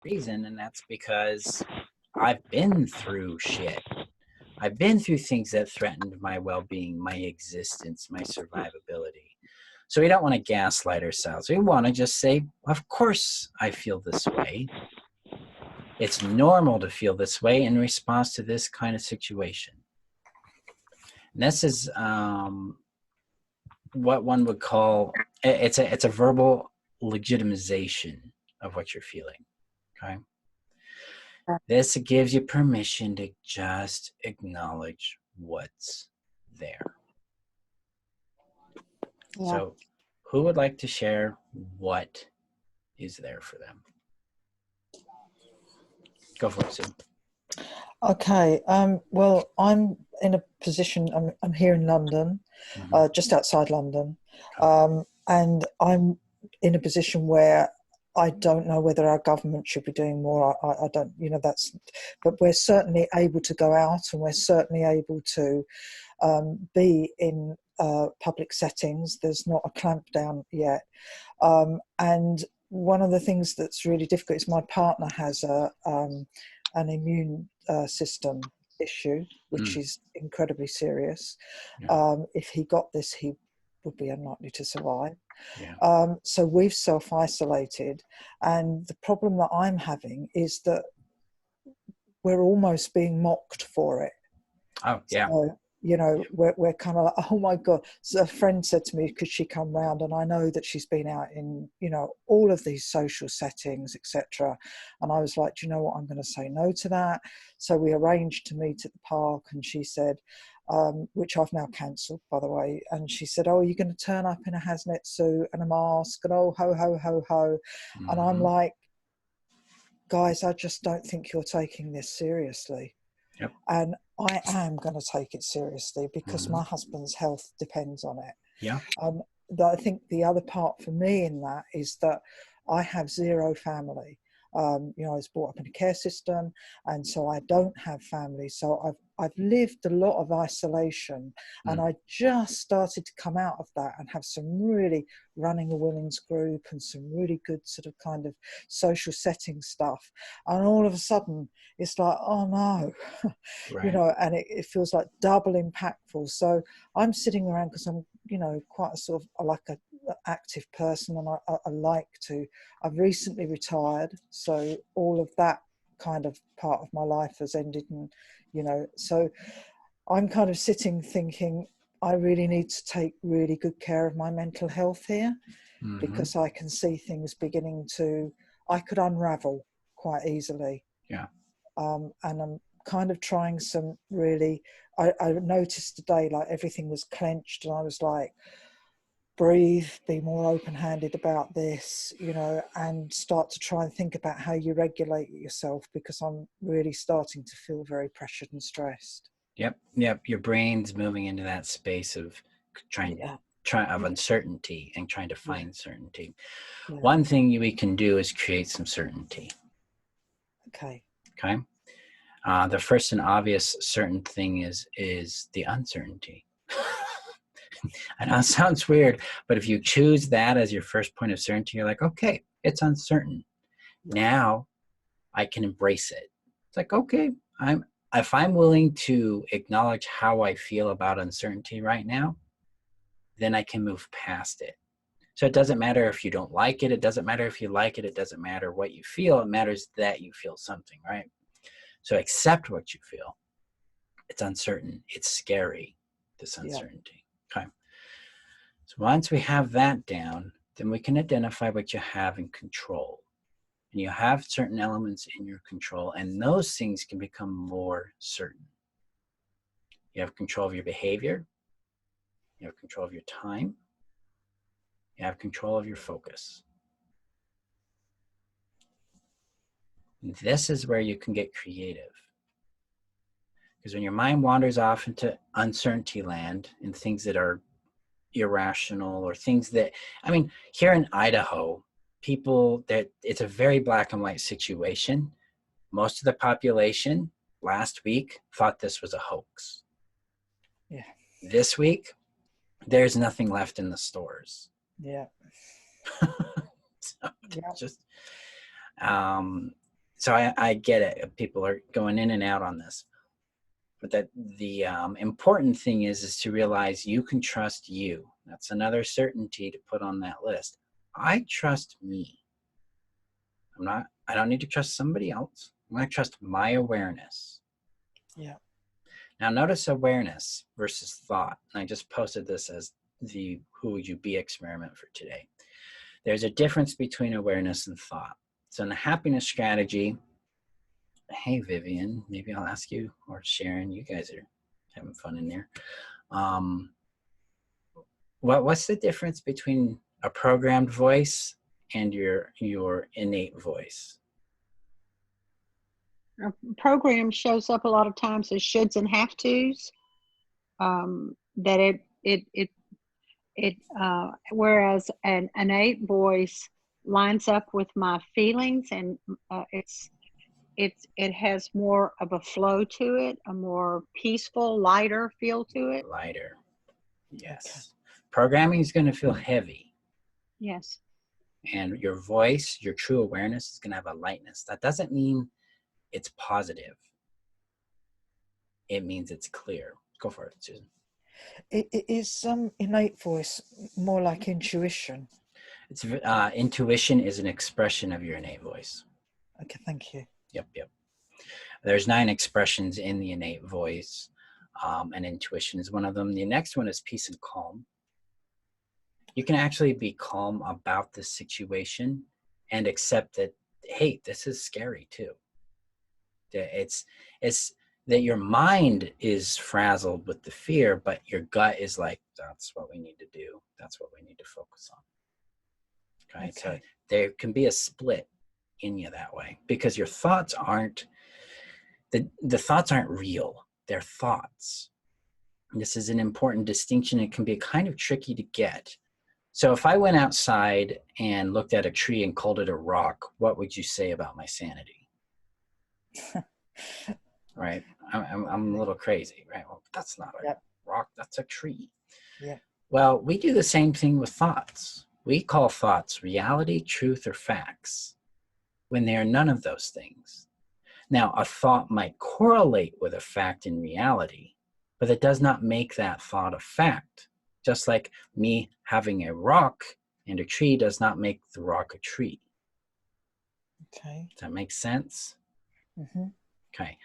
reason, and that's because I've been through shit. I've been through things that threatened my well-being, my existence, my survivability. So we don't want to gaslight ourselves. We want to just say, of course I feel this way. It's normal to feel this way in response to this kind of situation. And this is what one would call, it's a verbal legitimization of what you're feeling, okay? This gives you permission to just acknowledge what's there. Yeah. So who would like to share what is there for them? Go for it, Sue. Okay. Well, I'm in a position. I'm here in London, just outside London, and I'm in a position where I don't know whether our government should be doing more. I don't, but we're certainly able to go out, and we're certainly able to be in public settings. There's not a clampdown yet, and one of the things that's really difficult is my partner has an immune system issue, which is incredibly serious. If he got this, he would be unlikely to survive. So we've self-isolated, and the problem that I'm having is that we're almost being mocked for it. Oh, yeah. So, we're kind of like, oh my God. So a friend said to me, could she come round? And I know that she's been out in, all of these social settings, etc. And I was like, do you know what? I'm going to say no to that. So we arranged to meet at the park, and she said, which I've now cancelled, by the way. And she said, oh, are you going to turn up in a hazmat suit and a mask? And oh, ho, ho, ho, ho. And I'm like, guys, I just don't think you're taking this seriously. Yep. And I am going to take it seriously because my husband's health depends on it. Yeah. I think the other part for me in that is that I have zero family. I was brought up in a care system, and so I don't have family. So I've lived a lot of isolation, and I just started to come out of that and have some really running a women's group and some really good sort of kind of social setting stuff. And all of a sudden, it's like, oh no, Right. and it feels like double impactful. So I'm sitting around because I'm, quite a sort of, I like a active person, and I like to. I've recently retired, so all of that kind of part of my life has ended, and so I'm kind of sitting thinking I really need to take really good care of my mental health here, because I can see things beginning to, I could unravel quite easily. Yeah. And I'm kind of trying some really, I noticed today, like everything was clenched, and I was like, breathe, be more open-handed about this, and start to try and think about how you regulate yourself, because I'm really starting to feel very pressured and stressed. Yep. Your brain's moving into that space of uncertainty and trying to find certainty. One thing we can do is create some certainty. Okay. The first and obvious certain thing is the uncertainty. I know it sounds weird, but if you choose that as your first point of certainty, you're like, okay, it's uncertain. Now I can embrace it. It's like, okay, if I'm willing to acknowledge how I feel about uncertainty right now, then I can move past it. So it doesn't matter if you don't like it. It doesn't matter if you like it. It doesn't matter what you feel. It matters that you feel something, right? So accept what you feel. It's uncertain. It's scary, this uncertainty. Okay. So once we have that down, then we can identify what you have in control. And you have certain elements in your control, and those things can become more certain. You have control of your behavior. You have control of your time. You have control of your focus. And this is where you can get creative. Because when your mind wanders off into uncertainty land and things that are irrational, or things that, here in Idaho, people, that it's a very black and white situation. Most of the population last week thought this was a hoax. Yeah. This week, there's nothing left in the stores. Yeah. So just So I get it. People are going in and out on this. But that the important thing is to realize you can trust you. That's another certainty to put on that list. I trust me. I don't need to trust somebody else. I'm going to trust my awareness. Yeah. Now notice awareness versus thought. And I just posted this as the who would you be experiment for today. There's a difference between awareness and thought. So in the happiness strategy, hey Vivian, maybe I'll ask you, or Sharon, you guys are having fun in there. What's the difference between a programmed voice and your innate voice? A program shows up a lot of times as shoulds and have tos. That whereas an innate voice lines up with my feelings, and it has more of a flow to it, a more peaceful, lighter feel to it. Lighter, yes. Okay. Programming is going to feel heavy. Yes. And your voice, your true awareness is going to have a lightness. That doesn't mean it's positive. It means it's clear. Go for it, Susan. It is innate voice more like intuition? It's intuition is an expression of your innate voice. Okay, thank you. Yep. There's 9 expressions in the innate voice, and intuition is one of them. The next one is peace and calm. You can actually be calm about the situation and accept that, hey, this is scary too. It's that your mind is frazzled with the fear, but your gut is like, that's what we need to do. That's what we need to focus on. Okay. So there can be a split in you that way, because your thoughts aren't, the thoughts aren't real. They're thoughts. And this is an important distinction. It can be kind of tricky to get. So if I went outside and looked at a tree and called it a rock, what would you say about my sanity? Right? I'm a little crazy, right? Well, that's not a rock, that's a tree. Yeah. Well, we do the same thing with thoughts. We call thoughts reality, truth, or facts when they are none of those things. Now, a thought might correlate with a fact in reality, but it does not make that thought a fact. Just like me having a rock and a tree does not make the rock a tree. Okay. Does that make sense? Mm-hmm. Okay.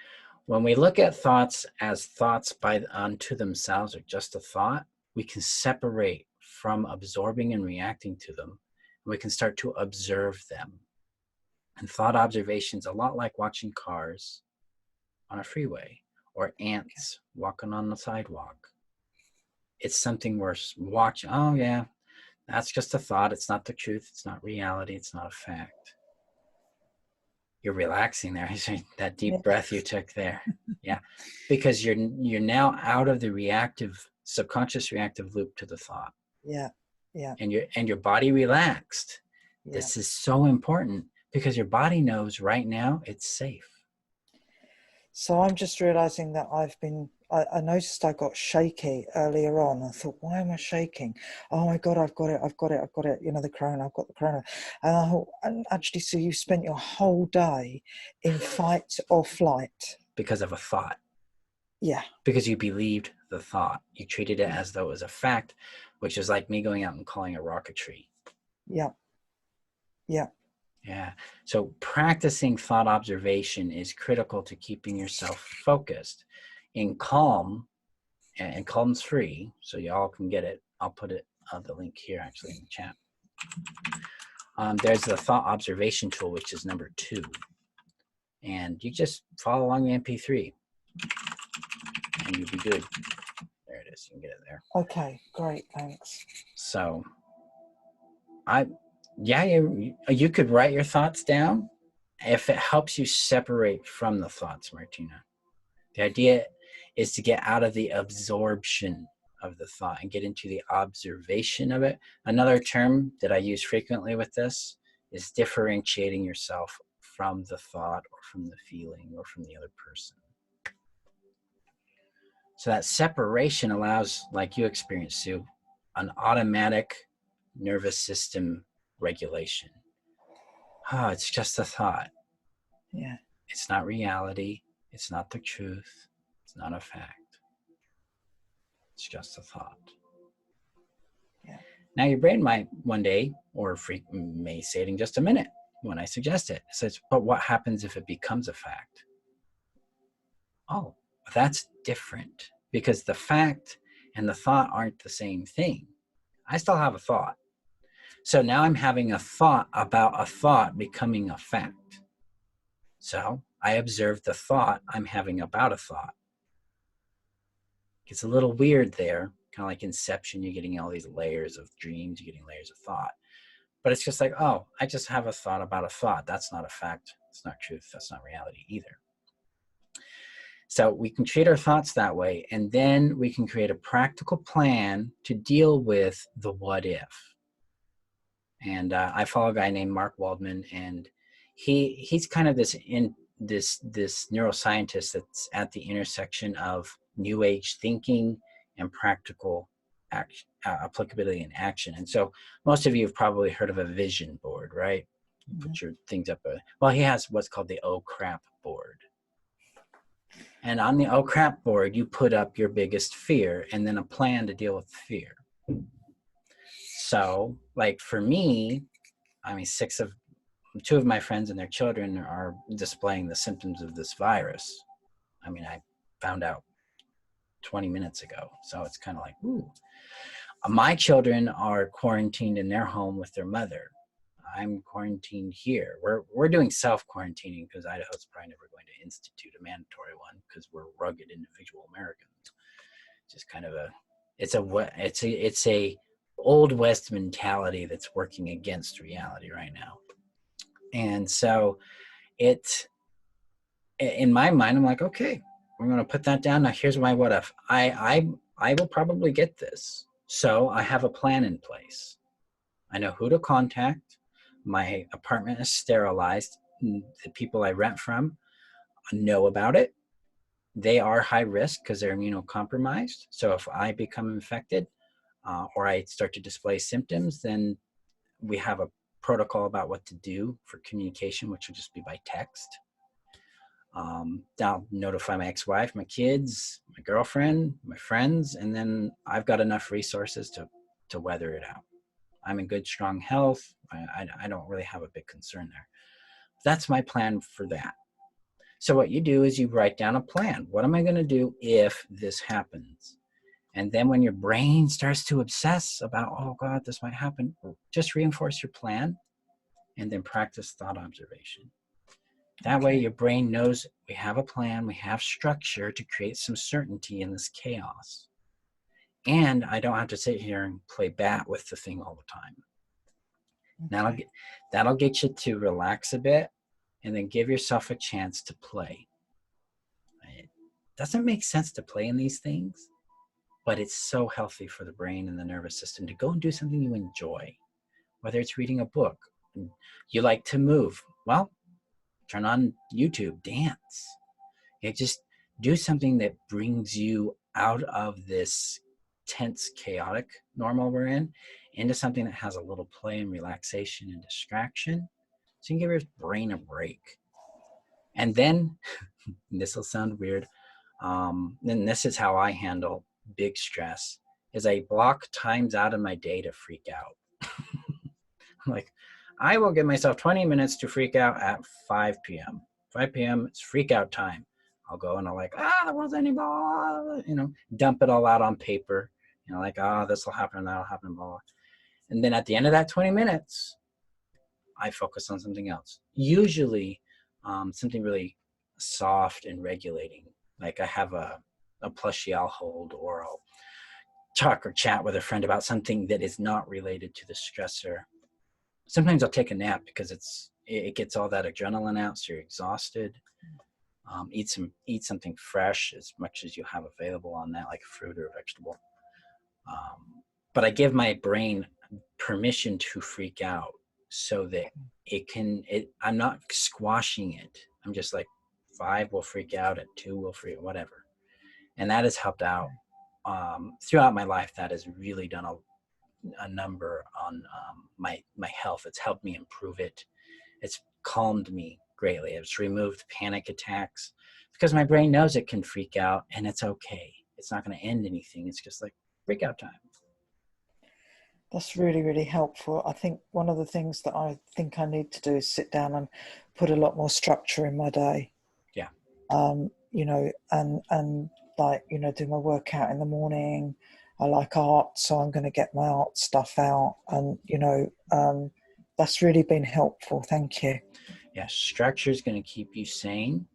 When we look at thoughts as thoughts unto themselves, or just a thought, we can separate from absorbing and reacting to them. And we can start to observe them. And thought observation is a lot like watching cars on a freeway or ants walking on the sidewalk. It's something worth watching. Oh yeah, that's just a thought. It's not the truth. It's not reality. It's not a fact. You're relaxing there. That deep breath you took there. Yeah, because you're now out of the reactive, subconscious reactive loop to the thought. Yeah. And your body relaxed. Yeah. This is so important because your body knows right now it's safe. So I'm just realizing that I noticed I got shaky earlier on. I thought, why am I shaking? Oh my God, I've got it. You know, the corona, I've got the corona. And I thought, actually, so you spent your whole day in fight or flight. Because of a thought. Yeah. Because you believed the thought. You treated it as though it was a fact, which is like me going out and calling a rock a tree. Yeah. Yeah. Yeah. So practicing thought observation is critical to keeping yourself focused. In Calm, and Calm's free, so y'all can get it. I'll put it the link here actually in the chat. There's the thought observation tool, which is number 2. And you just follow along the MP3 and you'll be good. There it is. You can get it there. Okay, great. Thanks. So you could write your thoughts down if it helps you separate from the thoughts, Martina. The idea is to get out of the absorption of the thought and get into the observation of it. Another term that I use frequently with this is differentiating yourself from the thought or from the feeling or from the other person. So that separation allows, like you experienced, Sue, an automatic nervous system regulation. Oh, it's just a thought. Yeah. It's not reality. It's not the truth. It's not a fact. It's just a thought. Yeah. Now your brain might one day, or may say it in just a minute when I suggest it. It says, but what happens if it becomes a fact? Oh, that's different, because the fact and the thought aren't the same thing. I still have a thought. So now I'm having a thought about a thought becoming a fact. So I observe the thought I'm having about a thought. It's a little weird there, kind of like Inception. You're getting all these layers of dreams, you're getting layers of thought. But it's just like, oh, I just have a thought about a thought. That's not a fact. It's not truth. That's not reality either. So we can treat our thoughts that way, and then we can create a practical plan to deal with the what if. And I follow a guy named Mark Waldman, and he's kind of this neuroscientist that's at the intersection of New Age thinking and practical action, applicability and action. And so most of you have probably heard of a vision board, right? You put your things up. Well, he has what's called the Oh Crap board. And on the Oh Crap board, you put up your biggest fear and then a plan to deal with fear. So, like for me, I mean, two of my friends and their children are displaying the symptoms of this virus. I mean, I found out 20 minutes ago. So it's kind of like, ooh. My children are quarantined in their home with their mother. I'm quarantined here. We're doing self-quarantining because Idaho's probably never going to institute a mandatory one because we're rugged individual Americans. Just kind of it's a old West mentality that's working against reality right now. And so in my mind, I'm like, okay, we're going to put that down. Now here's my what if. I will probably get this. So I have a plan in place. I know who to contact. My apartment is sterilized. The people I rent from know about it. They are high risk because they're immunocompromised. So if I become infected or I start to display symptoms, then we have a protocol about what to do for communication, which will just be by text. I'll notify my ex-wife, my kids, my girlfriend, my friends, and then I've got enough resources to weather it out. I'm in good, strong health. I don't really have a big concern there. That's my plan for that. So what you do is you write down a plan. What am I going to do if this happens? And then when your brain starts to obsess about, oh God, this might happen, just reinforce your plan and then practice thought observation. That way your brain knows we have a plan, we have structure to create some certainty in this chaos. And I don't have to sit here and play bat with the thing all the time. Okay. That'll get you to relax a bit and then give yourself a chance to play. It doesn't make sense to play in these things, but it's so healthy for the brain and the nervous system to go and do something you enjoy. Whether it's reading a book, you like to move, well, turn on YouTube, dance. Just do something that brings you out of this tense, chaotic normal we're in into something that has a little play and relaxation and distraction. So you can give your brain a break. And then, this will sound weird, and this is how I handle big stress, is I block times out of my day to freak out. I'm like, I will give myself 20 minutes to freak out at 5 p.m. 5 p.m. it's freak out time. I'll go and I'll like, there wasn't any blah, dump it all out on paper. Like, this will happen, that'll happen, blah. And then at the end of that 20 minutes, I focus on something else. Usually something really soft and regulating. Like I have a plushie I'll hold, or I'll talk or chat with a friend about something that is not related to the stressor. Sometimes I'll take a nap because it gets all that adrenaline out, so you're exhausted. Eat something fresh as much as you have available on that, like a fruit or a vegetable. But I give my brain permission to freak out so that I'm not squashing it. I'm just like, 5 will freak out, at 2 will freak, whatever. And that has helped out throughout my life. That has really done a number on my health. It's helped me improve it. It's calmed me greatly. It's removed panic attacks because my brain knows it can freak out and it's okay. It's not going to end anything. It's just like freak out time. That's really, really helpful. I think one of the things that I think I need to do is sit down and put a lot more structure in my day. Yeah. You know, and like, you know, do my workout in the morning. I like art, so I'm going to get my art stuff out. And, you know, that's really been helpful. Thank you. Yeah, structure is going to keep you sane.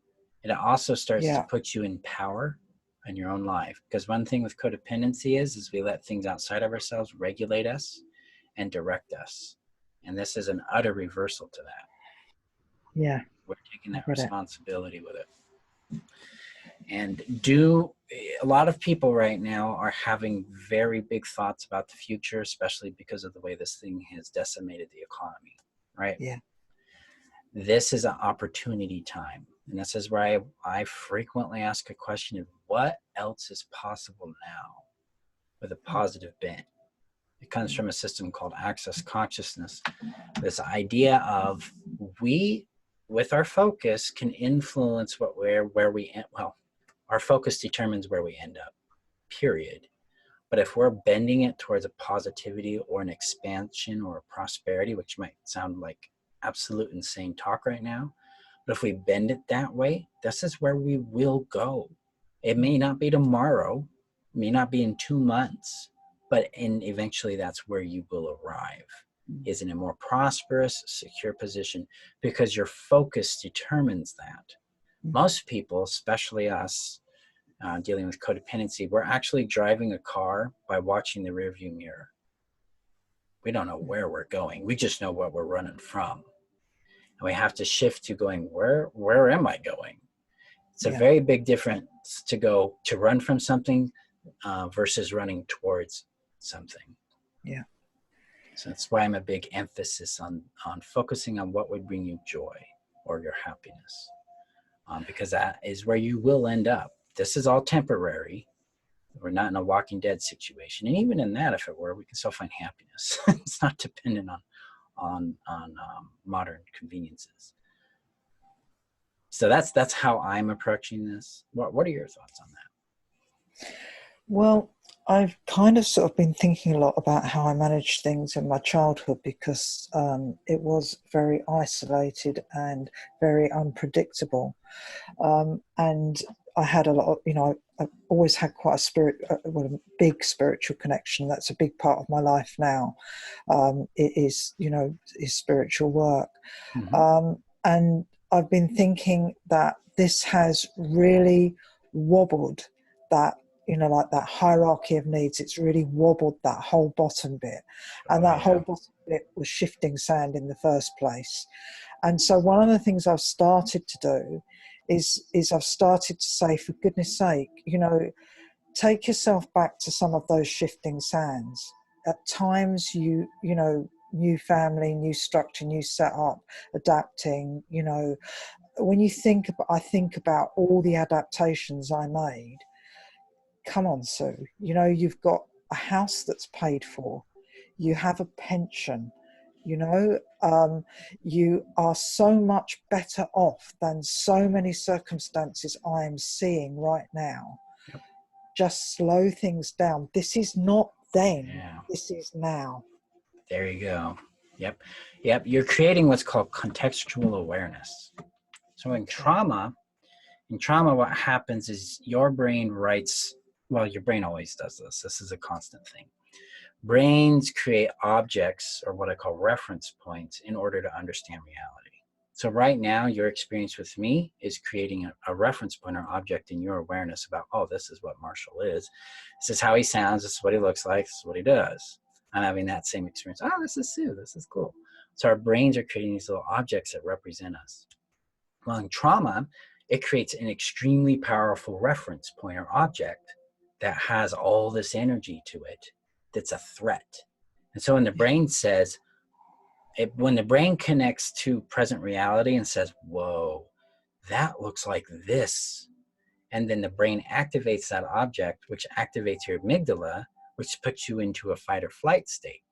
It also starts Yeah. to put you in power in your own life. Because one thing with codependency is we let things outside of ourselves regulate us and direct us. And this is an utter reversal to that. Yeah. We're taking that Got it. responsibility with it. And a lot of people right now are having very big thoughts about the future, especially because of the way this thing has decimated the economy, right? Yeah. This is an opportunity time. And this is where I frequently ask a question of what else is possible now with a positive bent. It comes from a system called Access Consciousness. This idea of we, with our focus, can influence where we end. Well, our focus determines where we end up, period. But if we're bending it towards a positivity or an expansion or a prosperity, which might sound like absolute insane talk right now, but if we bend it that way, this is where we will go. It may not be tomorrow, it may not be in 2 months, but eventually that's where you will arrive, is in a more prosperous, secure position, because your focus determines that. Most people, especially us, dealing with codependency, we're actually driving a car by watching the rearview mirror. We don't know where we're going. We just know what we're running from. And we have to shift to going, where am I going? It's a very big difference to run from something versus running towards something. Yeah. So that's why I'm a big emphasis on focusing on what would bring you joy or your happiness, because that is where you will end up. This is all temporary. We're not in a Walking Dead situation, and even in that, if it were, we can still find happiness. It's not dependent on modern conveniences. So that's how I'm approaching this. What are your thoughts on that? Well, I've kind of sort of been thinking a lot about how I managed things in my childhood, because it was very isolated and very unpredictable. And I had a lot of, you know, I've always had quite a big spiritual connection. That's a big part of my life now. It is, you know, is spiritual work. Mm-hmm. And I've been thinking that this has really wobbled that, you know, like that hierarchy of needs. It's really wobbled that whole bottom bit. And that whole bottom bit was shifting sand in the first place. And so one of the things I've started to do is I've started to say, for goodness sake, you know, take yourself back to some of those shifting sands. At times, you know, new family, new structure, new setup, adapting, you know, when you I think about all the adaptations I made. Come on, Sue, you know, you've got a house that's paid for, you have a pension, you know, you are so much better off than so many circumstances I am seeing right now. Yep. Just slow things down. This is not then, Yeah. this is now. There you go. Yep. You're creating what's called contextual awareness. So in trauma, what happens is your brain writes, well, your brain always does this. This is a constant thing. Brains create objects, or what I call reference points, in order to understand reality. So right now, your experience with me is creating a reference point or object in your awareness about, oh, this is what Marshall is. This is how he sounds. This is what he looks like. This is what he does. I'm having that same experience. Oh, this is Sue. This is cool. So our brains are creating these little objects that represent us. Well, in trauma, it creates an extremely powerful reference point or object that has all this energy to it that's a threat. And so when the brain says, when the brain connects to present reality and says, whoa, that looks like this, and then the brain activates that object, which activates your amygdala, which puts you into a fight or flight state.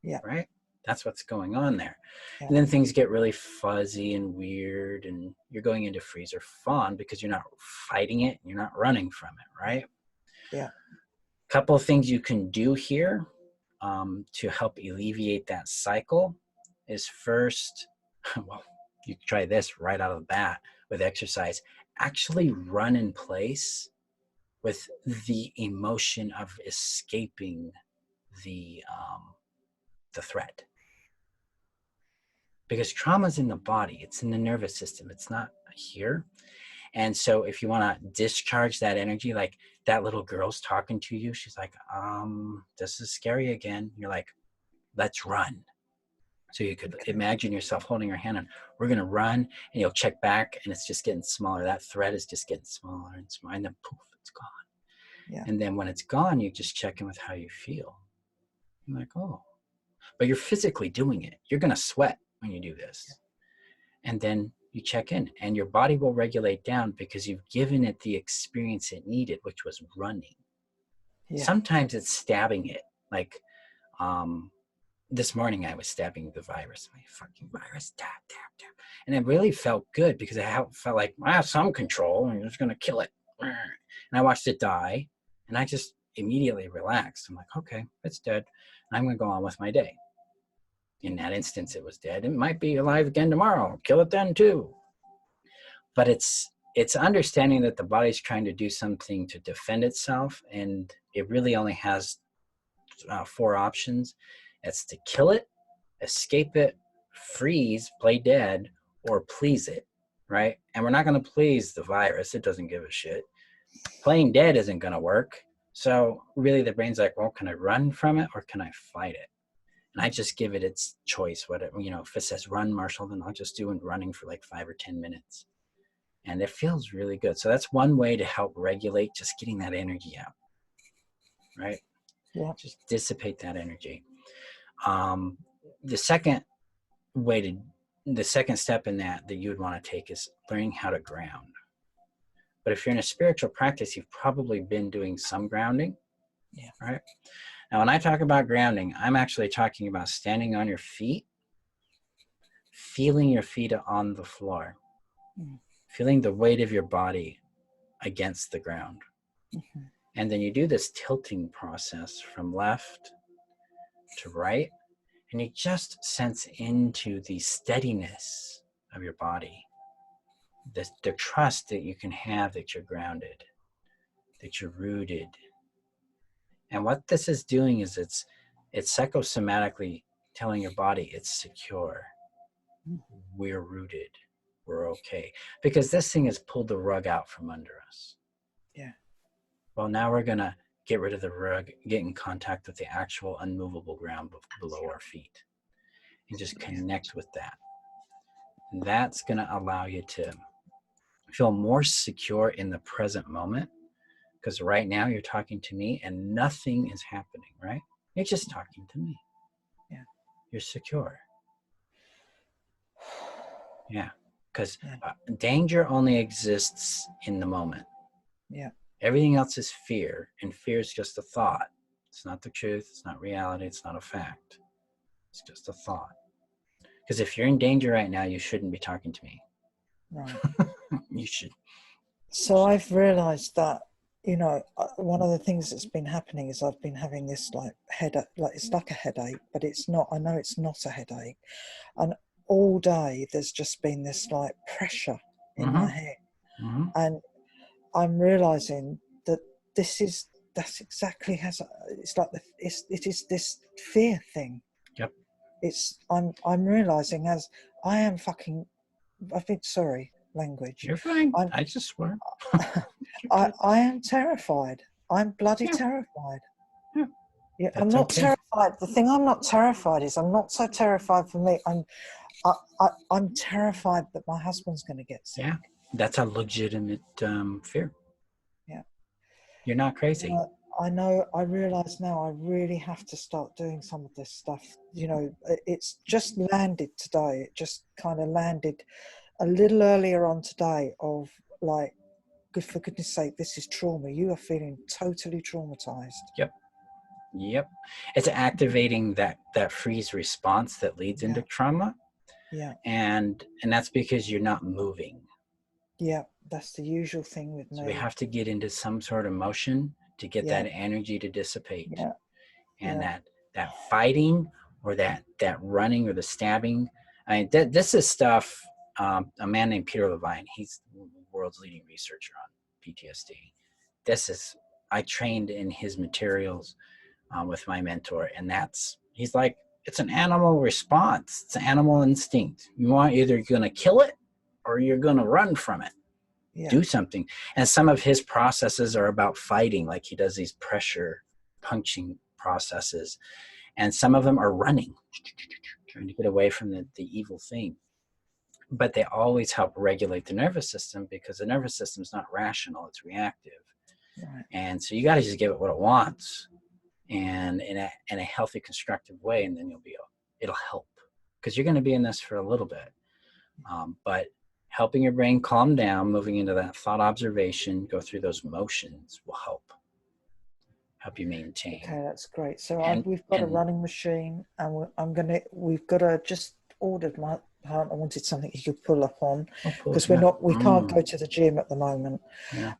Yeah. Right? That's what's going on there. Yeah. And then things get really fuzzy and weird, and you're going into freeze or fawn because you're not fighting it, you're not running from it, right? Yeah. Couple of things you can do here to help alleviate that cycle is first, well, you can try this right out of the bat with exercise. Actually run in place with the emotion of escaping the threat. Because trauma's in the body, it's in the nervous system, it's not here. And so if you want to discharge that energy, like that little girl's talking to you, she's like, this is scary again. You're like, let's run. So you could imagine yourself holding her hand and we're going to run, and you'll check back and it's just getting smaller. That threat is just getting smaller and smaller, and then poof, it's gone. Yeah. And then when it's gone, you just check in with how you feel. You're like, oh, but you're physically doing it. You're going to sweat when you do this. And then you check in and your body will regulate down because you've given it the experience it needed, which was running. Yeah. Sometimes it's stabbing it. Like this morning I was stabbing the virus, my fucking virus, tap, tap, tap. And it really felt good because I felt like I have some control and I'm just going to kill it. And I watched it die and I just immediately relaxed. I'm like, okay, it's dead. And I'm going to go on with my day. In that instance, it was dead. It might be alive again tomorrow. Kill it then too. But it's understanding that the body's trying to do something to defend itself, and it really only has 4 options. It's to kill it, escape it, freeze, play dead, or please it, right? And we're not going to please the virus. It doesn't give a shit. Playing dead isn't going to work. So really the brain's like, well, can I run from it or can I fight it? And I just give it its choice. Whatever, if it says run, Marshall, then I'll just do running for like 5 or 10 minutes. And it feels really good. So that's one way to help regulate just getting that energy out, right? Yeah. Just dissipate that energy. The second step in that you would want to take is learning how to ground. But if you're in a spiritual practice, you've probably been doing some grounding. Yeah. Right? Now, when I talk about grounding, I'm actually talking about standing on your feet, feeling your feet on the floor, feeling the weight of your body against the ground. Mm-hmm. And then you do this tilting process from left to right, and you just sense into the steadiness of your body, the trust that you can have that you're grounded, that you're rooted. And what this is doing is it's psychosomatically telling your body it's secure. We're rooted. We're okay. Because this thing has pulled the rug out from under us. Yeah. Well, now we're going to get rid of the rug, get in contact with the actual unmovable ground below our feet, and just connect with that. And that's going to allow you to feel more secure in the present moment. Because right now you're talking to me and nothing is happening, right? You're just talking to me. Yeah. You're secure. Yeah. Because danger only exists in the moment. Yeah. Everything else is fear, and fear is just a thought. It's not the truth. It's not reality. It's not a fact. It's just a thought. Because if you're in danger right now, you shouldn't be talking to me. Right. You should. So I've realized that, one of the things that's been happening is I've been having this headache, it's like a headache, but it's not, I know it's not a headache. And all day there's just been this pressure in my head. Mm-hmm. And I'm realizing that that's exactly it is this fear thing. Yep. I'm realizing as I am I've been sorry, language. You're fine. I just swear. I am terrified. I'm bloody terrified. Yeah, I'm not terrified. The thing I'm not terrified is I'm not so terrified for me. I'm terrified that my husband's going to get sick. Yeah, that's a legitimate fear. Yeah. You're not crazy. I know. I realize now I really have to start doing some of this stuff. It's just landed today. It just kind of landed a little earlier on today of for goodness sake, this is trauma. You are feeling totally traumatized. Yep. Yep. It's activating that freeze response that leads into trauma. Yeah. And that's because you're not moving. Yeah. That's the usual thing with me. So we have to get into some sort of motion to get that energy to dissipate. Yeah. And that fighting or that running or the stabbing. I mean, this is stuff. A man named Peter Levine, he's the world's leading researcher on PTSD. I trained in his materials with my mentor, and he's like, it's an animal response. It's an animal instinct. You want either going to kill it or you're going to run from it. Yeah. Do something. And some of his processes are about fighting, like he does these pressure punching processes. And some of them are running, trying to get away from the evil thing. But they always help regulate the nervous system because the nervous system is not rational, it's reactive. Right. And so you got to just give it what it wants, and in a healthy, constructive way, and then it'll help, because you're going to be in this for a little bit. But helping your brain calm down, moving into that thought observation, go through those motions will help you maintain. Okay, that's great. So we've got a running machine, and we've got to just ordered my partner wanted something he could pull up on, because we can't go to the gym at the moment. Yeah.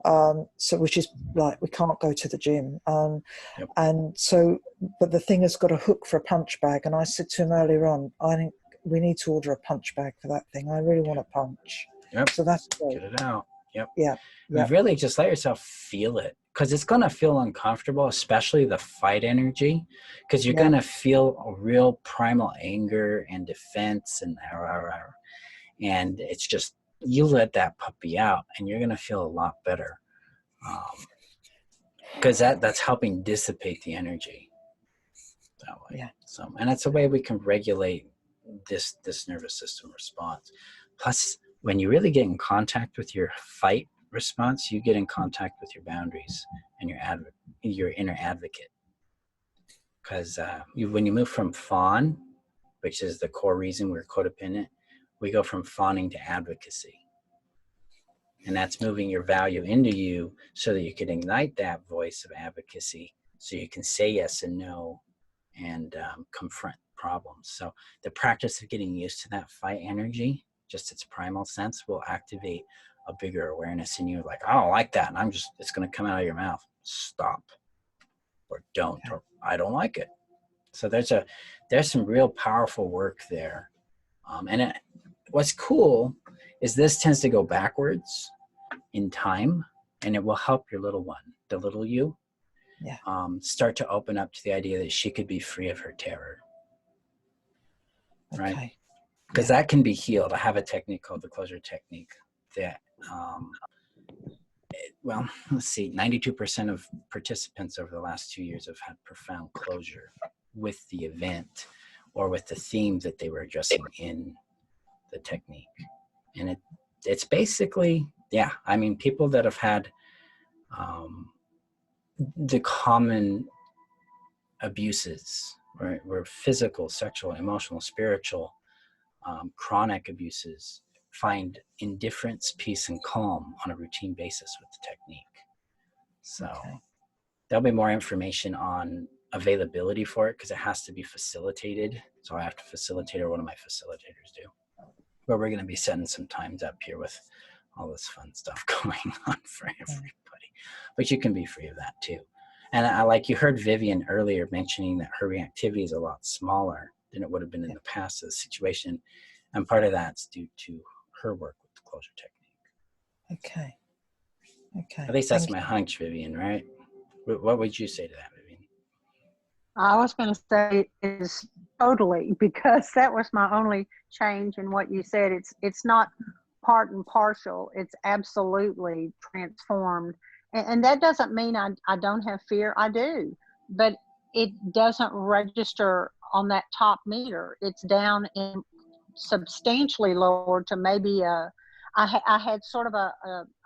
So which is like, we can't go to the gym. Yep. And so, but the thing has got a hook for a punch bag. And I said to him earlier on, I think we need to order a punch bag for that thing. I really want to punch. Yep. So that's great. Get it out. Yep. Yeah. Yep. Really just let yourself feel it, because it's going to feel uncomfortable, especially the fight energy, because you're going to feel a real primal anger and defense and it's just, you let that puppy out and you're going to feel a lot better, because that's helping dissipate the energy that way. Yeah. So, and that's a way we can regulate this nervous system response. Plus, when you really get in contact with your fight response, you get in contact with your boundaries and your inner advocate. Because when you move from fawn, which is the core reason we're codependent, we go from fawning to advocacy. And that's moving your value into you so that you can ignite that voice of advocacy, so you can say yes and no and confront problems. So the practice of getting used to that fight energy, just its primal sense, will activate a bigger awareness in you. Like, I don't like that, and it's going to come out of your mouth. Stop, or don't, or I don't like it. So there's some real powerful work there. What's cool is this tends to go backwards in time, and it will help your little one, the little you, start to open up to the idea that she could be free of her terror. Okay. Right? Because that can be healed. I have a technique called the closure technique that, let's see, 92% of participants over the last 2 years have had profound closure with the event or with the theme that they were addressing in the technique. And it's basically, people that have had the common abuses, right, were physical, sexual, emotional, spiritual, chronic abuses, find indifference, peace, and calm on a routine basis with the technique. So there'll be more information on availability for it, because it has to be facilitated. So I have to facilitate, or one of my facilitators do. But we're going to be setting some times up here with all this fun stuff going on for everybody. But you can be free of that too. And you heard Vivian earlier mentioning that her reactivity is a lot smaller than it would have been in the past of the situation. And part of that's due to her work with the closure technique. Okay. At least that's my hunch, Vivian, right? What would you say to that, Vivian? I was going to say is totally, because that was my only change in what you said. It's not part and partial. It's absolutely transformed. And that doesn't mean I don't have fear. I do. But it doesn't register on that top meter. It's down in substantially lower to maybe I had sort of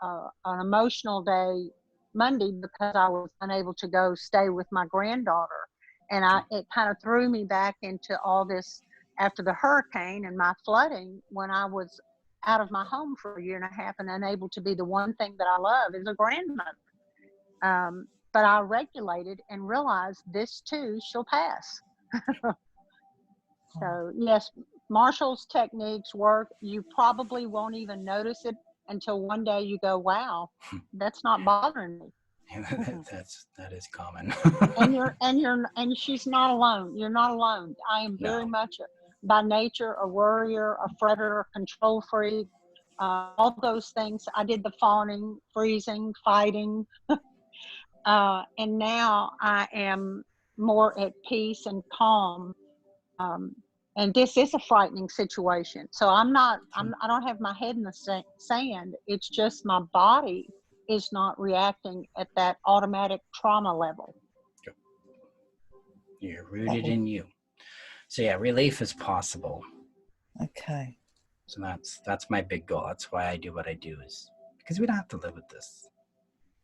an emotional day Monday because I was unable to go stay with my granddaughter. And it kind of threw me back into all this after the hurricane and my flooding, when I was out of my home for a year and a half and unable to be the one thing that I love as a grandmother. but I regulated and realized this too shall pass. So yes, Marshall's techniques work. You probably won't even notice it until one day you go, wow, that's not bothering me. That is common. And she's not alone. You're not alone. I am very No. much by nature a worrier, a fretter, a control freak, all those things. I did the fawning, freezing, fighting, and now I am more at peace and calm. And this is a frightening situation. So I don't have my head in the sand. It's just my body is not reacting at that automatic trauma level. You're rooted in you. So yeah, relief is possible. Okay. So that's my big goal. That's why I do what I do, is because we don't have to live with this.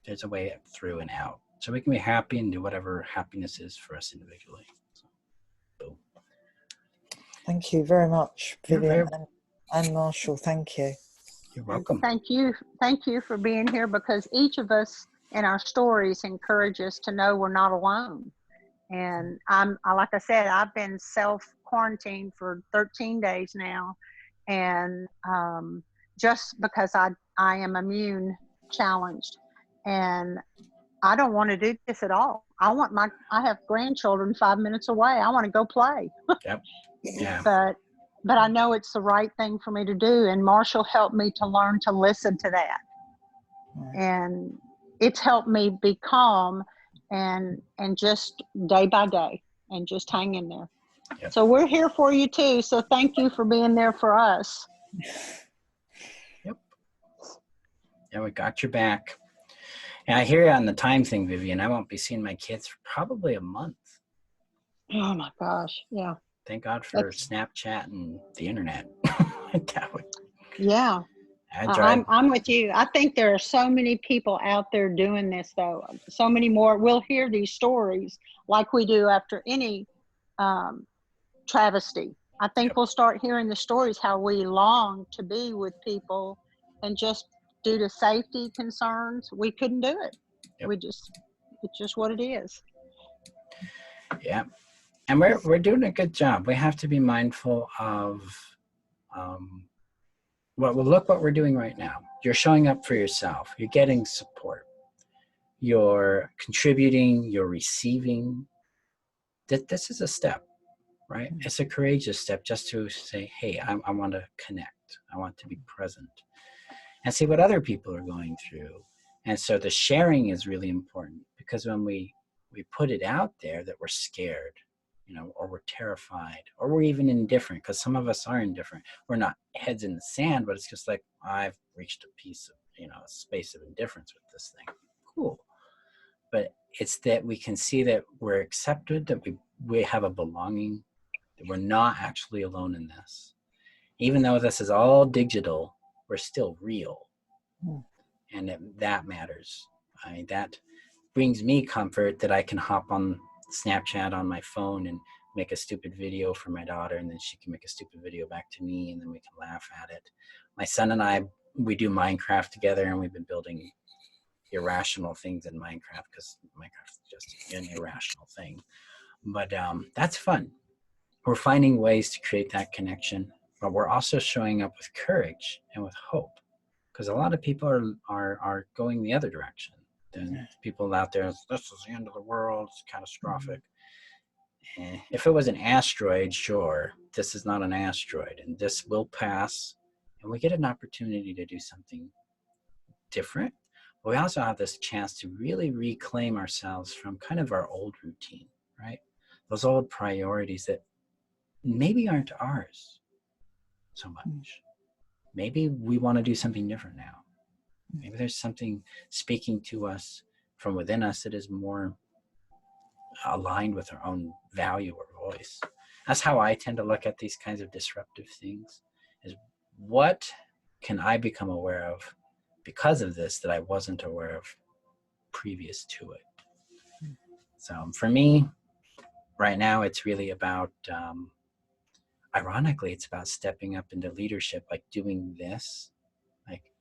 There's a way through and out. So we can be happy and do whatever happiness is for us individually. So. Thank you very much, Vivian You're and Marshall. Thank you. You're welcome. Thank you for being here, because each of us in our stories encourage us to know we're not alone. And like I said, I've been self-quarantined for 13 days now. And just because I am immune challenged, and I don't want to do this at all. I have grandchildren 5 minutes away. I want to go play. Yep. Yeah. But I know it's the right thing for me to do. And Marshall helped me to learn to listen to that. And it's helped me be calm and just day by day and just hang in there. Yep. So we're here for you too. So thank you for being there for us. Yep. Yeah, we got your back. And I hear you on the time thing, Vivian. I won't be seeing my kids for probably a month. Oh my gosh. Yeah. Thank God for Snapchat and the internet. Yeah. I'm with you. I think there are so many people out there doing this, though. So many more. We'll hear these stories like we do after any travesty. I think we'll start hearing the stories how we long to be with people, and just due to safety concerns, we couldn't do it. Yep. It's just what it is. Yeah. And we're doing a good job. We have to be mindful of look what we're doing right now. You're showing up for yourself. You're getting support. You're contributing. You're receiving. This is a step, right? It's a courageous step just to say, hey, I want to connect. I want to be present and see what other people are going through. And so the sharing is really important, because when we put it out there that we're scared, or we're terrified, or we're even indifferent, because some of us are indifferent. We're not heads in the sand, but it's just like, I've reached a piece of, a space of indifference with this thing. Cool. But it's that we can see that we're accepted, that we have a belonging, that we're not actually alone in this. Even though this is all digital, we're still real. And that matters. That brings me comfort, that I can hop on Snapchat on my phone and make a stupid video for my daughter, and then she can make a stupid video back to me, and then we can laugh at it. My son and I, we do Minecraft together, and we've been building irrational things in Minecraft, because Minecraft is just an irrational thing. But that's fun. We're finding ways to create that connection, but we're also showing up with courage and with hope, because a lot of people are going the other direction. Then people out there, this is the end of the world, it's catastrophic. If it was an asteroid, sure, this is not an asteroid, and this will pass, and we get an opportunity to do something different. But we also have this chance to really reclaim ourselves from kind of our old routine, right? Those old priorities that maybe aren't ours so much. Maybe we want to do something different now. Maybe there's something speaking to us from within us that is more aligned with our own value or voice. That's how I tend to look at these kinds of disruptive things, is what can I become aware of because of this that I wasn't aware of previous to it. So for me, right now, it's really about, ironically, it's about stepping up into leadership, like doing this. Like,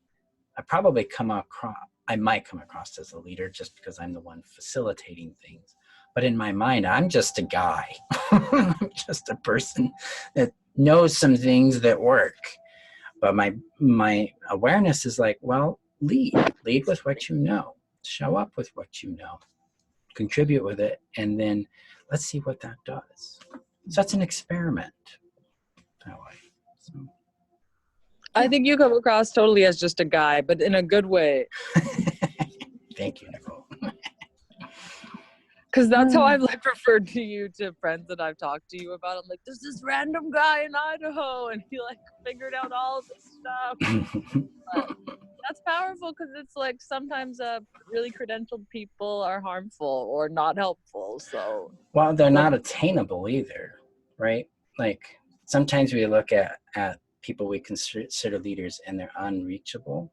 I probably come I might come across as a leader just because I'm the one facilitating things. But in my mind, I'm just a guy. I'm just a person that knows some things that work. But my awareness is like, well, lead with what you know. Show up with what you know. Contribute with it, and then let's see what that does. So that's an experiment that way. So. I think you come across totally as just a guy, but in a good way. Thank you, Nicole. Because that's how I've like referred to you to friends that I've talked to you about. I'm like, there's this random guy in Idaho, and he like figured out all this stuff. But that's powerful because it's like sometimes really credentialed people are harmful or not helpful. So well, they're not attainable either, right? Like sometimes we look at people we consider leaders and they're unreachable.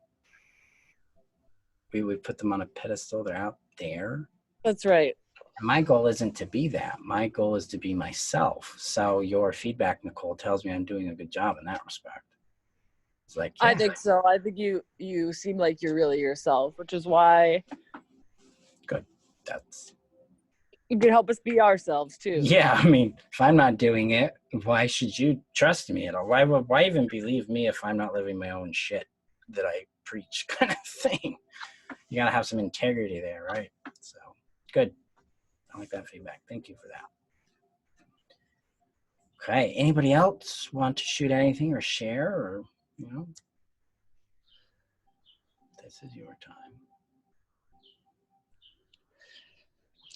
We would put them on a pedestal. They're out there. That's right. And my goal isn't to be that. My goal is to be myself. So your feedback, Nicole, tells me I'm doing a good job in that respect. It's like, yeah. I think so. I think you seem like you're really yourself, which is why Good. you can help us be ourselves too. Yeah, I mean, if I'm not doing it, why should you trust me at all? Why even believe me if I'm not living my own shit that I preach, kind of thing? You gotta have some integrity there, right? So good. I like that feedback. Thank you for that. Okay. Anybody else want to shoot anything or share, or this is your time.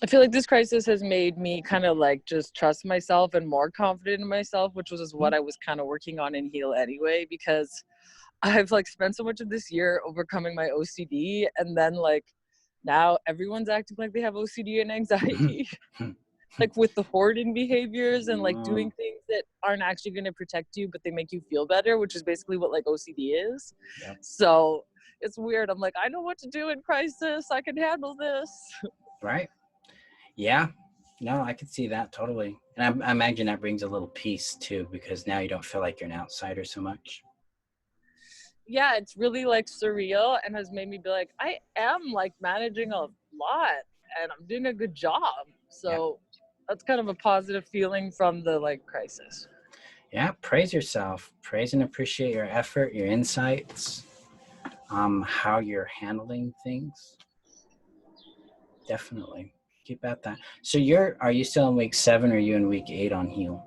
I feel like this crisis has made me kind of like just trust myself and more confident in myself, which was what I was kind of working on in Heal anyway, because I've like spent so much of this year overcoming my OCD, and then like now everyone's acting like they have OCD and anxiety, like with the hoarding behaviors and like doing things that aren't actually going to protect you, but they make you feel better, which is basically what like OCD is. Yep. So it's weird. I'm like, I know what to do in crisis. I can handle this. Right. Yeah. No, I could see that totally. And I imagine that brings a little peace too, because now you don't feel like you're an outsider so much. Yeah, it's really like surreal and has made me be like, I am like managing a lot and I'm doing a good job. So that's kind of a positive feeling from the like crisis. Yeah, praise yourself. Praise and appreciate your effort, your insights, how you're handling things. Definitely. Keep at that. So are you still in week 7 or are you in week 8 on Heal?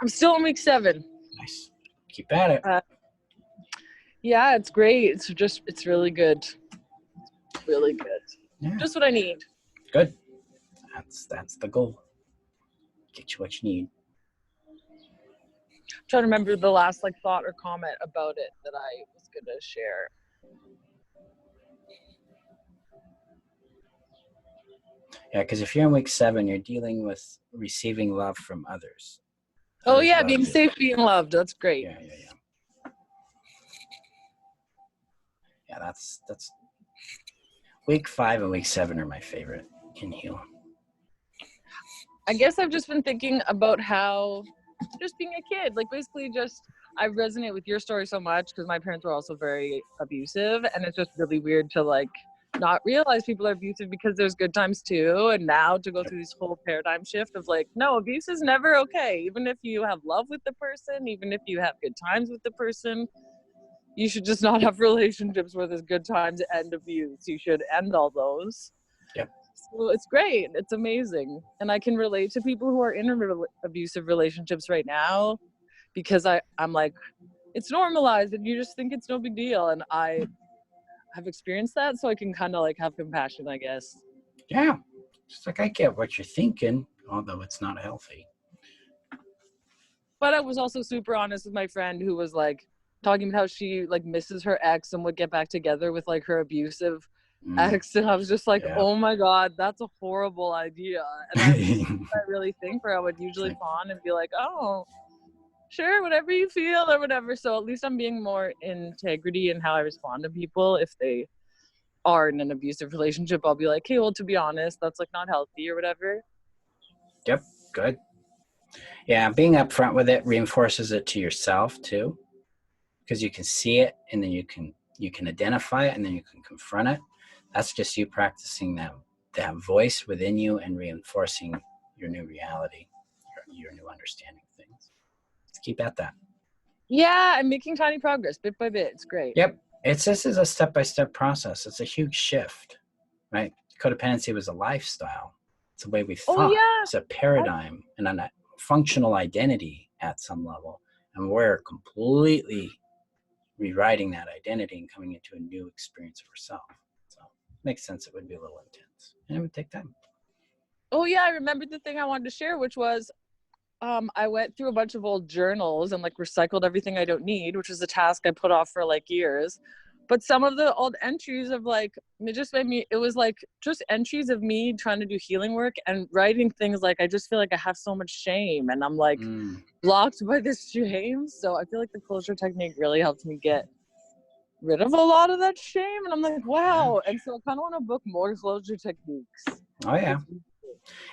I'm still in week 7. Nice. Keep at it. Yeah, it's great. It's really good. Really good. Yeah. Just what I need. Good. That's the goal. Get you what you need. I'm trying to remember the last like thought or comment about it that I was gonna share. Yeah, because if you're in week 7, you're dealing with receiving love from others. Oh yeah, being safe, being loved. That's great. Yeah. Yeah, that's week 5 and week 7 are my favorite in Heal. I guess I've just been thinking about how just being a kid, like basically just, I resonate with your story so much because my parents were also very abusive, and it's just really weird to like not realize people are abusive because there's good times too. And now to go through this whole paradigm shift of like, no, abuse is never okay. Even if you have love with the person, even if you have good times with the person, you should just not have relationships where there's good times and abuse. You should end all those. Yep. So it's great. It's amazing. And I can relate to people who are in abusive relationships right now because I'm like, it's normalized and you just think it's no big deal. And I have experienced that, so I can kind of like have compassion, I guess. Yeah. It's like, I get what you're thinking, although it's not healthy. But I was also super honest with my friend who was like talking about how she like misses her ex and would get back together with like her abusive ex, and I was just like, oh my God, that's a horrible idea. And I really think where I would usually fawn and be like, oh, sure, whatever you feel or whatever. So at least I'm being more integrity in how I respond to people. If they are in an abusive relationship, I'll be like, hey, well, to be honest, that's like not healthy or whatever. Yep, good. Yeah, being upfront with it reinforces it to yourself too, because you can see it and then you can identify it and then you can confront it. That's just you practicing that voice within you and reinforcing your new reality, your new understanding of things. Let's keep at that. Yeah, I'm making tiny progress bit by bit. It's great. Yep. This is a step-by-step process. It's a huge shift, right? Codependency was a lifestyle. It's a way we thought. Oh yeah. It's a paradigm and a functional identity at some level. And we're completely rewriting that identity and coming into a new experience of ourselves. So it makes sense it would be a little intense. And it would take time. Oh yeah, I remember the thing I wanted to share, which was I went through a bunch of old journals and like recycled everything I don't need, which is a task I put off for like years. But some of the old entries of like, it just made me, it was like just entries of me trying to do healing work and writing things like, I just feel like I have so much shame and I'm like blocked by this shame. So I feel like the closure technique really helped me get rid of a lot of that shame. And I'm like, wow. And so I kind of want to book more closure techniques. Oh yeah.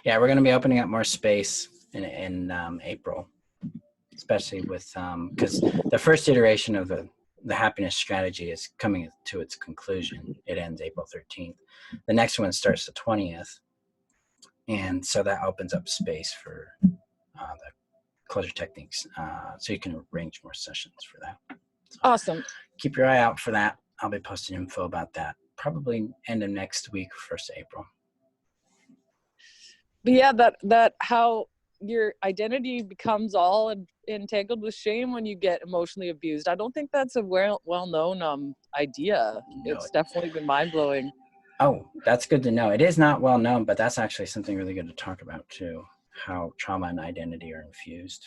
Yeah, we're going to be opening up more space in April, especially with because the first iteration of the happiness strategy is coming to its conclusion. It ends April 13th. The next one starts the 20th, and so that opens up space for the closure techniques, so you can arrange more sessions for that. So awesome. Keep your eye out for that. I'll be posting info about that probably end of next week, 1st April. But yeah, that how your identity becomes all entangled with shame when you get emotionally abused. I don't think that's a well-known idea. No, it's definitely been mind-blowing. Oh, that's good to know. It is not well known, but that's actually something really good to talk about too, how trauma and identity are infused.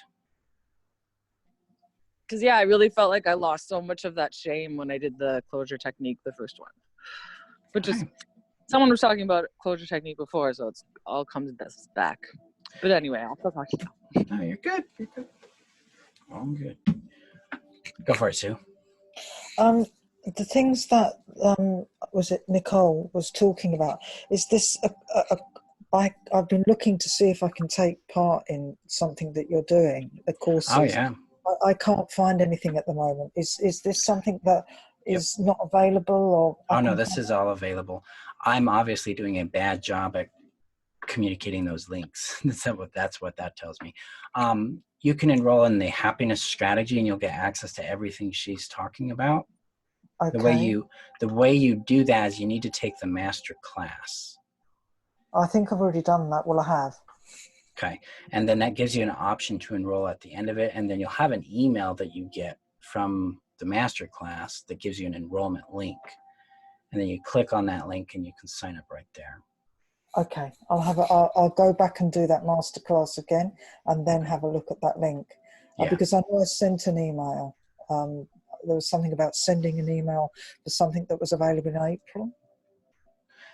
Because yeah, I really felt like I lost so much of that shame when I did the closure technique, the first one. But just someone was talking about closure technique before, so it's all comes back. But anyway, I'll stop talking now. No, you're good. You're good. All good. Go for it, Sue. The things that was it Nicole was talking about, is this I've been looking to see if I can take part in something that you're doing, the courses. Oh yeah. I can't find anything at the moment. Is this something that is not available, or? Oh no, this is all available. I'm obviously doing a bad job at communicating those links. That's what that tells me. You can enroll in the happiness strategy and you'll get access to everything she's talking about. Okay. The way you do that is you need to take the master class. I think I've already done that. Well, I have. Okay. And then that gives you an option to enroll at the end of it. And then you'll have an email that you get from the master class that gives you an enrollment link. And then you click on that link and you can sign up right there. Okay, I'll go back and do that masterclass again, and then have a look at that link, because I know I sent an email. There was something about sending an email for something that was available in April.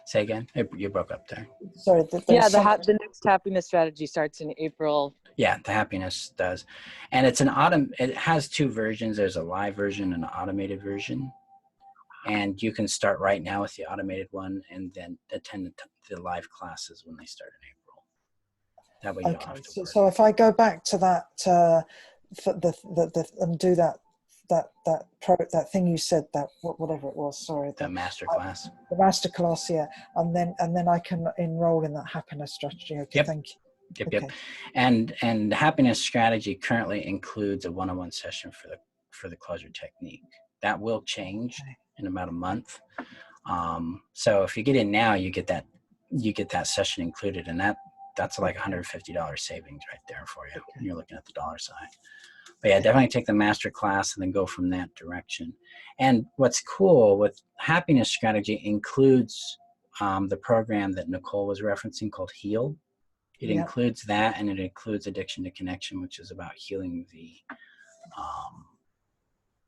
Say again. You broke up there. Sorry. The next happiness strategy starts in April. Yeah, the happiness does, and it's it has two versions. There's a live version and an automated version. And you can start right now with the automated one and then attend the live classes when they start in April. That way you don't have to worry. So if I go back to that, and do that thing you said, that whatever it was, sorry. The master class. The master class, yeah. And then I can enroll in that happiness strategy. Okay, yep. Thank you. Yep. And the happiness strategy currently includes a one-on-one session for the closure technique. That will change in about a month. So if you get in now, you get that session included, and that's like $150 savings right there for you when you're looking at the dollar sign. But yeah, definitely take the master class and then go from that direction. And what's cool with happiness strategy includes the program that Nicole was referencing called HEAL. It includes that, and it includes Addiction to Connection, which is about healing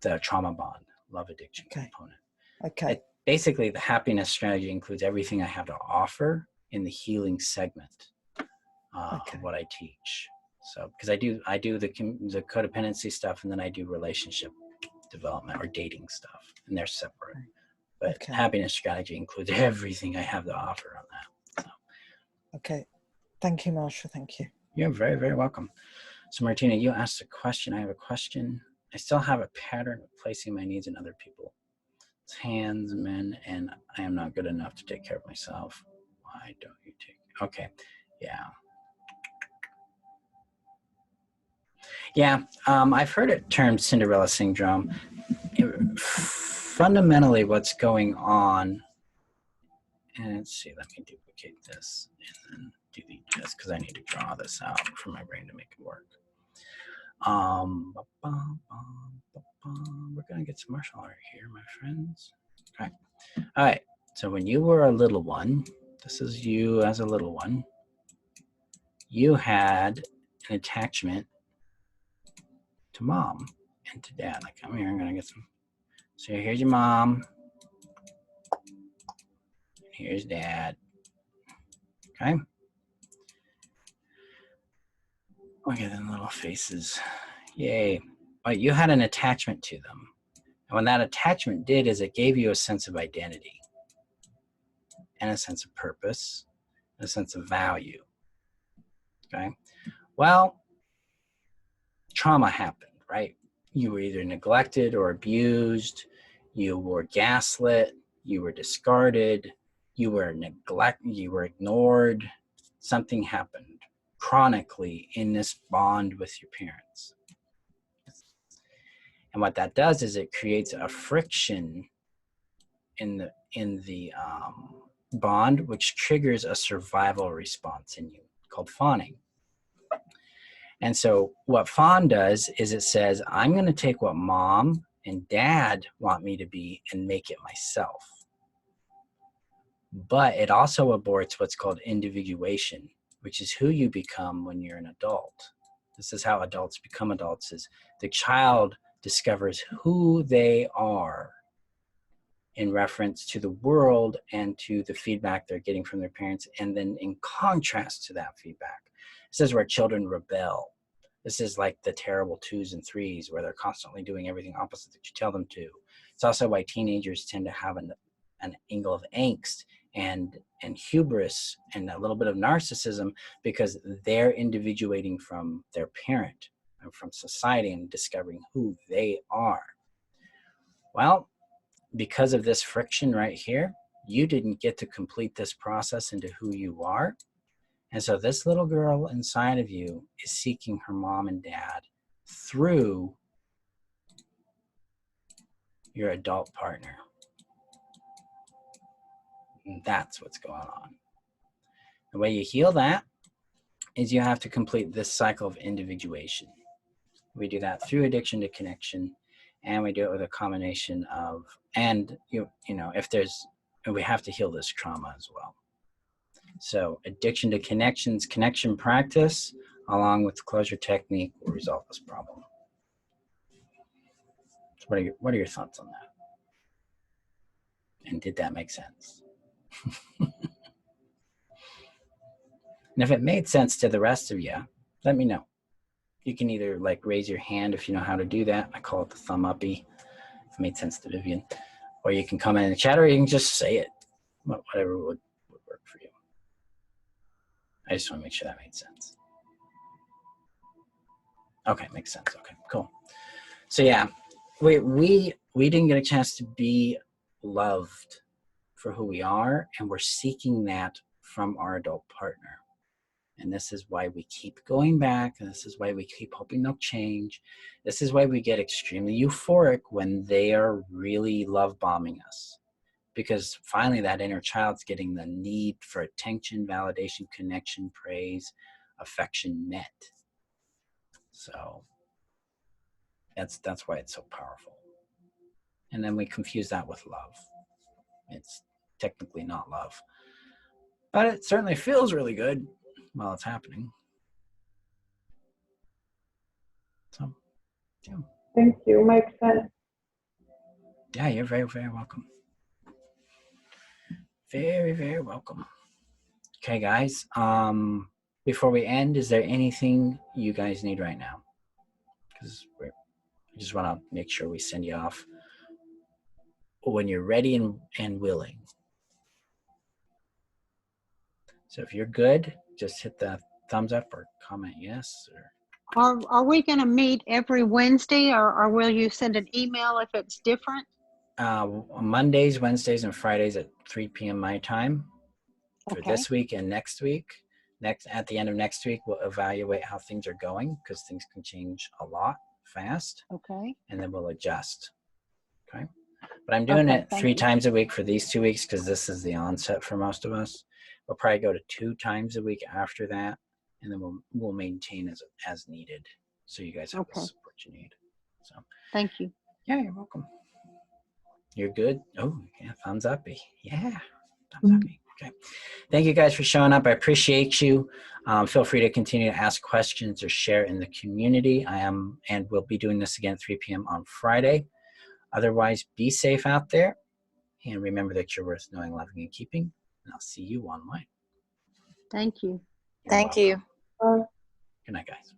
the trauma bond, love addiction component. Okay. Basically, the happiness strategy includes everything I have to offer in the healing segment of what I teach. So, because I do the codependency stuff, and then I do relationship development or dating stuff, and they're separate. But happiness strategy includes everything I have to offer on that. So. Okay. Thank you, Marshall. Thank you. You're very, very welcome. So, Martina, you asked a question. I have a question. I still have a pattern of placing my needs in other people. hands, men, and I am not good enough to take care of myself. Why don't you take? Okay, yeah. Yeah, I've heard it termed Cinderella syndrome. Fundamentally, what's going on, and let's see, let me duplicate this and then delete this because I need to draw this out for my brain to make it work. We're gonna get some martial art here, my friends. Okay, all right. So when you were a little one, this is you as a little one, you had an attachment to mom and to dad. Like, come here, I'm gonna get some. So here's your mom. Here's dad. Okay. Look at them little faces. Yay. But you had an attachment to them. And what that attachment did is it gave you a sense of identity and a sense of purpose, and a sense of value. Okay. Well, trauma happened, right? You were either neglected or abused, you were gaslit, you were discarded, you were ignored. Something happened chronically in this bond with your parents. And what that does is it creates a friction in the bond, which triggers a survival response in you called fawning. And so what fawn does is it says, I'm going to take what mom and dad want me to be and make it myself. But it also aborts what's called individuation, which is who you become when you're an adult. This is how adults become adults, is the child discovers who they are in reference to the world and to the feedback they're getting from their parents, and then in contrast to that feedback. This is where children rebel. This is like the terrible 2s and 3s where they're constantly doing everything opposite that you tell them to. It's also why teenagers tend to have an angle of angst and hubris and a little bit of narcissism, because they're individuating from their parent and from society and discovering who they are. Well, because of this friction right here, you didn't get to complete this process into who you are. And so this little girl inside of you is seeking her mom and dad through your adult partner. And that's what's going on. The way you heal that is you have to complete this cycle of individuation. We do that through addiction to connection, and we do it with a combination of, and you know, if there's, we have to heal this trauma as well. So addiction to connections, connection practice, along with the closure technique, will resolve this problem. So what are your thoughts on that? And did that make sense? And if it made sense to the rest of you, let me know. You can either like raise your hand if you know how to do that. I call it the thumb uppy. If it made sense to Vivian. Or you can comment in the chat, or you can just say it. Whatever would work for you. I just want to make sure that made sense. Okay, makes sense. Okay, cool. So yeah, we didn't get a chance to be loved for who we are, and we're seeking that from our adult partner. And this is why we keep going back, and this is why we keep hoping they'll change. This is why we get extremely euphoric when they are really love bombing us. Because finally that inner child's getting the need for attention, validation, connection, praise, affection met. So that's why it's so powerful. And then we confuse that with love. It's technically not love. But it certainly feels really good while it's happening. So, yeah. Thank you. Makes sense. Yeah, you're very, very welcome. Very, very welcome. Okay, guys. Before we end, is there anything you guys need right now? Because I just want to make sure we send you off when you're ready and willing. So if you're good, just hit the thumbs up or comment yes. Or Are we going to meet every Wednesday, or will you send an email if it's different? Mondays, Wednesdays, and Fridays at 3 p.m. my time for Okay. this week and next week. At the end of next week, we'll evaluate how things are going because things can change a lot fast, Okay. and then we'll adjust. Okay. But I'm doing it thank 3 you. times a week for these 2 weeks because this is the onset for most of us. We'll probably go to 2 times a week after that, and then we'll maintain as needed. So you guys have the Okay. support you need. So Thank you. yeah, you're welcome. You're good. Oh yeah, thumbs up. Yeah, thumbs up. Okay. Thank you guys for showing up. I appreciate you. Feel free to continue to ask questions or share in the community. And we'll be doing this again at 3 p.m. on Friday. Otherwise, be safe out there. And remember that you're worth knowing, loving, and keeping. And I'll see you online. Thank you. You're Thank welcome. you. Bye. Good night, guys.